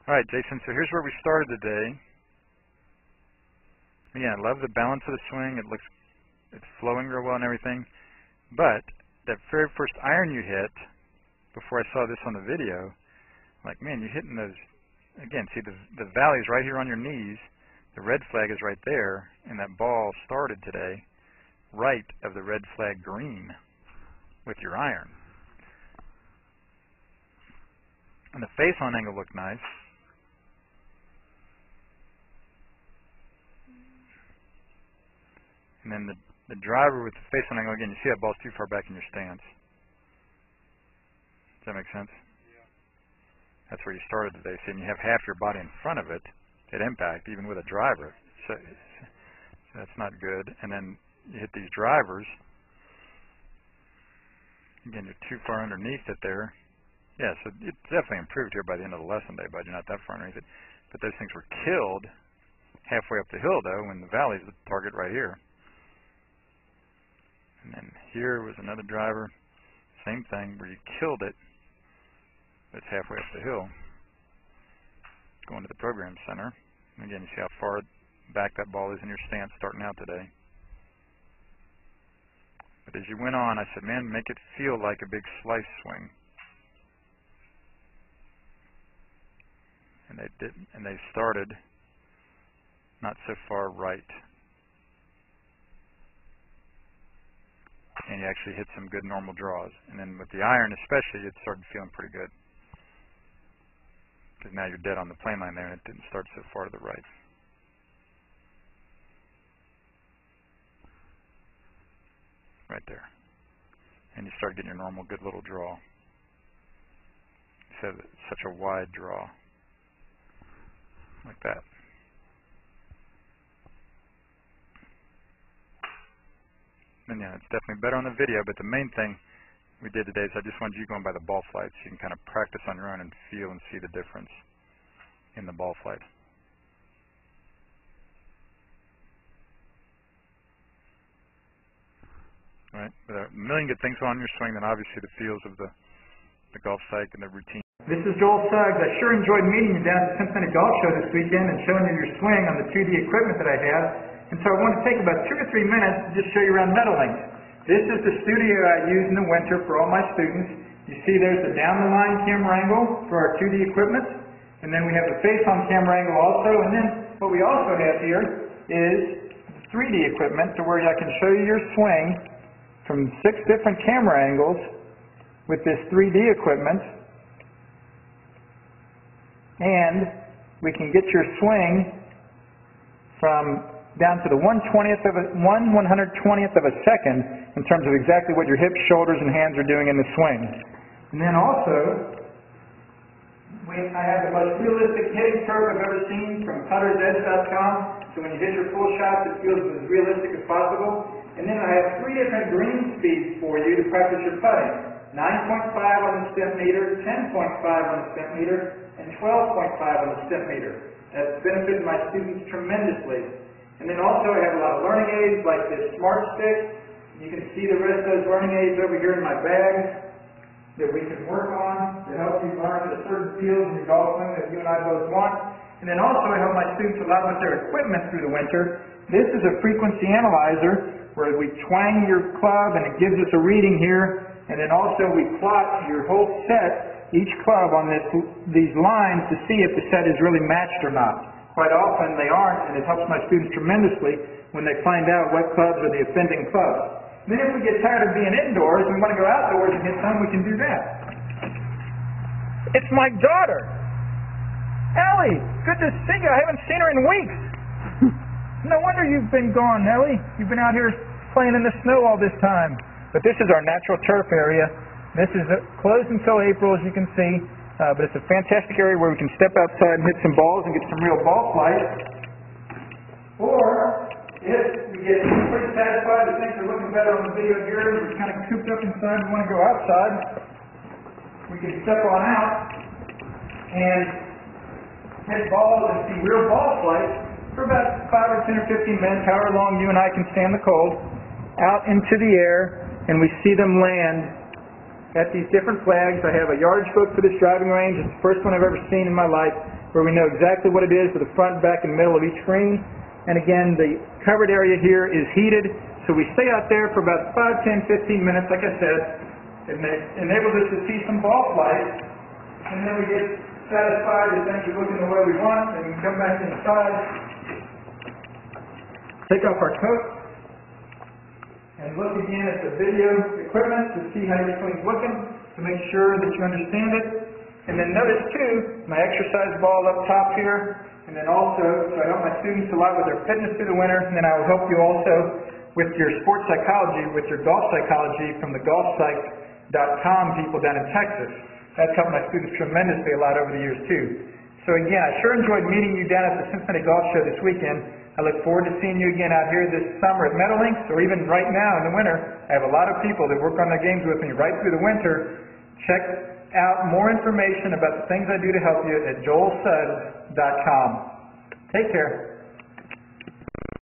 Alright, Jason, so here's where we started today. Again, I love the balance of the swing. It's flowing real well and everything. But that very first iron you hit, before I saw this on the video, like, man, you're hitting those, again, see the valley's right here on your knees. The red flag is right there, and that ball started today right of the red flag green with your iron. And the face-on angle looked nice. And then the driver with the face-on angle, again, you see that ball's too far back in your stance. Does that make sense? Yeah. That's where you started today. See, and you have half your body in front of it at impact, even with a driver. So that's not good. And then you hit these drivers. Again, you're too far underneath it there. Yeah, so it's definitely improved here by the end of the lesson day, bud. You're not that far underneath it. But those things were killed halfway up the hill, though, when the valley's the target right here. And then here was another driver, same thing, where you killed it. It's halfway up the hill, going to the program center. And again, you see how far back that ball is in your stance starting out today. But as you went on, I said, man, make it feel like a big slice swing. And they did, and they started not so far right. And you actually hit some good normal draws. And then with the iron especially, it started feeling pretty good. Because now you're dead on the plane line there, and it didn't start so far to the right. Right there. And you start getting your normal good little draw. You have such a wide draw. Like that. And yeah, it's definitely better on the video, but the main thing we did today is I just wanted you going by the ball flight so you can kind of practice on your own and feel and see the difference in the ball flight. Right? With a million good things on your swing, then obviously the feels of the golf psych and the routine. This is Joel Suggs. I sure enjoyed meeting you down at the Cincinnati Golf Show this weekend and showing you your swing on the 2D equipment that I have. And so I want to take about 2 or 3 minutes to just show you around Meadowlinks. This is the studio I use in the winter for all my students. You see there's the down-the-line camera angle for our 2D equipment. And then we have the face-on camera angle also. And then what we also have here is 3D equipment to where I can show you your swing from 6 different camera angles with this 3D equipment. And we can get your swing from down to the 1/120th of a second in terms of exactly what your hips, shoulders, and hands are doing in the swing. And then also, I have the most realistic hitting curve I've ever seen from puttersedge.com. So when you hit your full shots, it feels as realistic as possible. And then I have 3 different green speeds for you to practice your putting. 9.5 on the step meter, 10.5 on the step meter, and 12.5 on the step meter. That's benefited my students tremendously. And then also I have a lot of learning aids like this Smart Stick. You can see the rest of those learning aids over here in my bag that we can work on to help you learn the certain fields in your golf swing that you and I both want. And then also I help my students a lot with their equipment through the winter. This is a frequency analyzer where we twang your club and it gives us a reading here. And then also we plot your whole set, each club on these lines to see if the set is really matched or not. Quite often they aren't, and it helps my students tremendously when they find out what clubs are the offending clubs. Then if we get tired of being indoors and we want to go outdoors and hit some, we can do that. It's my daughter! Ellie! Good to see you. I haven't seen her in weeks. No wonder you've been gone, Ellie. You've been out here playing in the snow all this time. But this is our natural turf area. This is closed until April, as you can see. But it's a fantastic area where we can step outside and hit some balls and get some real ball flight. Or, if we get pretty satisfied that things are looking better on the video here, we're kind of cooped up inside and want to go outside, we can step on out and hit balls and see real ball flight for about 5 or 10 or 15 minutes, however long you and I can stand the cold, out into the air, and we see them land at these different flags. I have a yardage book for this driving range. It's the first one I've ever seen in my life. where we know exactly what it is for the front, back, and middle of each green. And again, the covered area here is heated, so we stay out there for about 5, 10, 15 minutes, like I said. It enables us to see some ball flight, and then we get satisfied that things are looking the way we want, and we can come back inside, take off our coat, and look again at the video equipment to see how your swing's looking, to make sure that you understand it. And then notice too, my exercise ball up top here, and then also, so I help my students a lot with their fitness through the winter, and then I will help you also with your sports psychology, with your golf psychology from the golfpsych.com people down in Texas. That's helped my students tremendously a lot over the years too. So again, I sure enjoyed meeting you down at the Cincinnati Golf Show this weekend. I look forward to seeing you again out here this summer at Meadowlinks, or even right now in the winter. I have a lot of people that work on their games with me right through the winter. Check out more information about the things I do to help you at joelsuggs.com. Take care.